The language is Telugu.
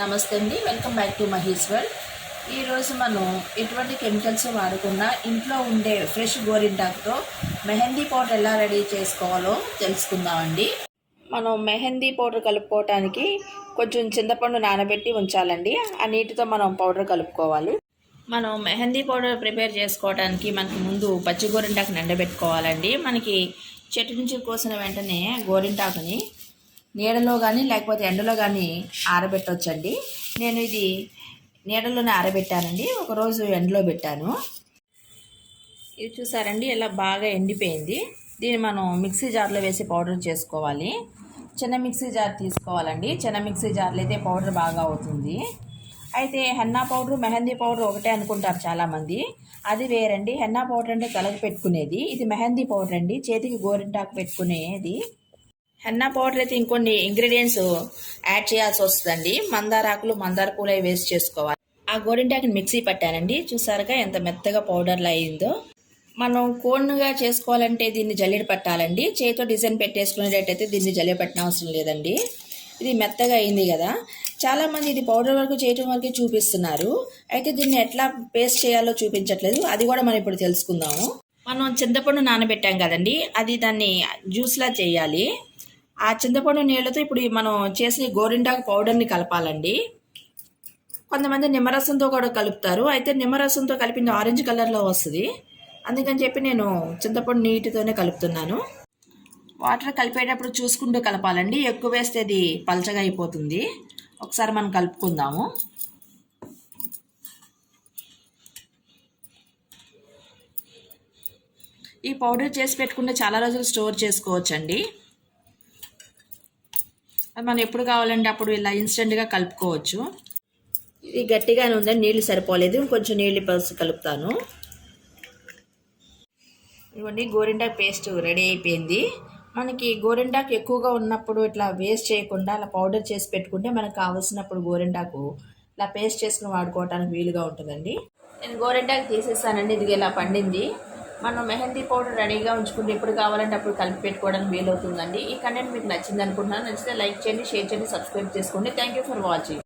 నమస్తే అండి, welcome back to Mahi's world. ఈరోజు మనం ఎటువంటి కెమికల్స్ వాడకుండా ఇంట్లో ఉండే ఫ్రెష్ గోరింటాకుతో మెహందీ పౌడర్ ఎలా రెడీ చేసుకోవాలో తెలుసుకుందామండి. మనం మెహందీ పౌడర్ కలుపుకోవటానికి కొంచెం చింతపండు నానబెట్టి ఉంచాలండి. ఆ నీటితో మనం పౌడర్ కలుపుకోవాలి. మనం మెహందీ పౌడర్ ప్రిపేర్ చేసుకోవడానికి మనకి ముందు పచ్చి గోరింటాకుని ఎండబెట్టుకోవాలండి. మనకి చెట్టు నుంచి కోసిన వెంటనే గోరింటాకుని నీడలో కానీ లేకపోతే ఎండలో కానీ ఆరబెట్టవచ్చండి. నేను ఇది నీడలోనే ఆరబెట్టానండి, ఒకరోజు ఎండలో పెట్టాను. ఇది చూసారండి, ఇలా బాగా ఎండిపోయింది. దీన్ని మనం మిక్సీ జార్లో వేసి పౌడర్ చేసుకోవాలి. చిన్న మిక్సీ జార్ తీసుకోవాలండి. చిన్న మిక్సీ జార్లో అయితే పౌడర్ బాగా అవుతుంది. అయితే హెన్నా పౌడరు మెహందీ పౌడర్ ఒకటే అనుకుంటారు చాలామంది. అది వేరండి. హెన్నా పౌడర్ అంటే తలకు పెట్టుకునేది, ఇది మెహందీ పౌడర్ అండి, చేతికి గోరింటాకు పెట్టుకునేది. హెన్నా పౌడర్ అయితే ఇంకొన్ని ఇంగ్రీడియంట్స్ యాడ్ చేయాల్సి వస్తుందండి. మందారాకులు, మందార పూలు అవి వేస్ట్ చేసుకోవాలి. ఆ గోరింటాకుని మిక్సీ పట్టానండి. చూసారుగా ఎంత మెత్తగా పౌడర్లా అయిందో. మనం కోన్గా చేసుకోవాలంటే దీన్ని జల్లెడ పట్టాలండి. చేతితో డిజైన్ పెట్టేసుకునేటట్టయితే దీన్ని జల్లెడ పట్టిన అవసరం లేదండి. ఇది మెత్తగా అయింది కదా. చాలామంది ఇది పౌడర్ వరకు చేయటం వరకే చూపిస్తున్నారు. అయితే దీన్ని ఎట్లా పేస్ట్ చేయాలో చూపించట్లేదు. అది కూడా మనం ఇప్పుడు తెలుసుకుందాము. మనం చింతపండు నానబెట్టాం కదండి, అది దాన్ని జ్యూస్లా చేయాలి. ఆ చింతపండు నీళ్ళతో ఇప్పుడు మనం చేసిన గోరింటాకు పౌడర్ని కలపాలండి. కొంతమంది నిమ్మరసంతో కూడా కలుపుతారు. అయితే నిమ్మరసంతో కలిపింది ఆరెంజ్ కలర్లో వస్తుంది. అందుకని చెప్పి నేను చింతపండు నీటితోనే కలుపుతున్నాను. వాటర్ కలిపేటప్పుడు చూసుకుంటూ కలపాలండి. ఎక్కువ వేస్తే అది పలచగా అయిపోతుంది. ఒకసారి మనం కలుపుకుందాము. ఈ పౌడర్ చేసి పెట్టుకుంటే చాలా రోజులు స్టోర్ చేసుకోవచ్చండి. మనం ఎప్పుడు కావాలంటే అప్పుడు ఇలా ఇన్స్టెంట్గా కలుపుకోవచ్చు. ఇది గట్టిగానే ఉందని నీళ్ళు సరిపోలేదు, ఇంకొంచెం నీళ్ళు పోసి కలుపుతాను. ఇవన్నీ గోరింటాకు పేస్ట్ రెడీ అయిపోయింది. మనకి గోరింటాకు ఎక్కువగా ఉన్నప్పుడు ఇట్లా వేస్ట్ చేయకుండా అలా పౌడర్ చేసి పెట్టుకుంటే మనకు కావాల్సినప్పుడు గోరింటాకు ఇలా పేస్ట్ చేసుకుని వాడుకోవడానికి వీలుగా ఉంటుందండి. నేను గోరింటాకు తీసేస్తానండి. ఇది ఇలా పండింది. మనం మెహందీ పౌడర్ రెడీగా ఉంచుకుంటే ఎప్పుడు కావాలంటే అప్పుడు కలిపి పెట్టుకోవడానికి వీలవుతుందండి. ఈ కంటెంట్ మీకు నచ్చింది అనుకుంటున్నాను. నచ్చితే లైక్ చేయండి, షేర్ చేయండి, సబ్స్క్రైబ్ చేసుకోండి. Thank you for watching.